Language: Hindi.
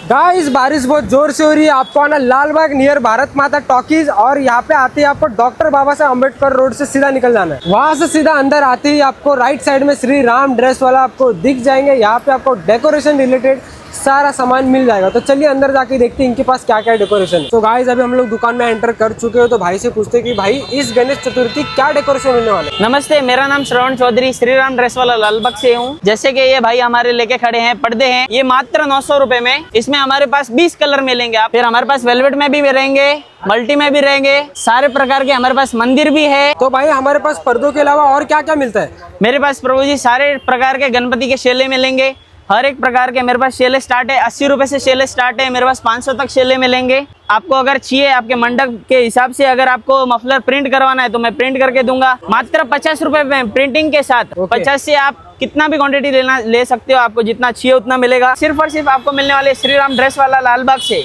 गाइस बारिश बहुत जोर से हो रही है। आपको आना लालबाग नियर भारत माता टॉकीज, और यहाँ पे आते ही आपको डॉक्टर बाबा साहब अम्बेडकर रोड से सीधा निकल जाना है। वहाँ से सीधा अंदर आते ही आपको राइट साइड में श्री राम ड्रेस वाला आपको दिख जाएंगे। यहाँ पे आपको डेकोरेशन रिलेटेड सारा सामान मिल जाएगा। तो चलिए अंदर जाके देखते हैं इनके पास क्या क्या डेकोरेशन है। तो गाइस अभी हम लोग दुकान में एंटर कर चुके हो, तो भाई से पूछते हैं कि भाई इस गणेश चतुर्थी क्या डेकोरेशन होने वाले है। नमस्ते, मेरा नाम श्रवण चौधरी श्री राम ड्रेस वाला लालबाग से हूँ। जैसे कि ये भाई हमारे लेके खड़े हैं, पर्दे हैं, ये मात्र 900 रुपए में। इसमें हमारे पास 20 कलर मिलेंगे। आप फिर हमारे पास वेलवेट में भी रहेंगे, मल्टी में भी रहेंगे, सारे प्रकार के हमारे पास मंदिर भी है। तो भाई हमारे पास पर्दों के अलावा और क्या क्या मिलता है? मेरे पास प्रभु जी सारे प्रकार के गणपति के शेले मिलेंगे। हर एक प्रकार के मेरे पास शेले स्टार्ट है 80 रुपए से शेले स्टार्ट है। मेरे पास 500 तक शेले मिलेंगे। आपको अगर चाहिए आपके मंडप के हिसाब से, अगर आपको मफलर प्रिंट करवाना है तो मैं प्रिंट करके दूंगा मात्र 50 रुपए में प्रिंटिंग के साथ। 50 से आप कितना भी क्वांटिटी ले सकते हो। आपको जितना चाहिए उतना मिलेगा। सिर्फ और सिर्फ आपको मिलने वाले श्री राम ड्रेस वाला लालबाग से।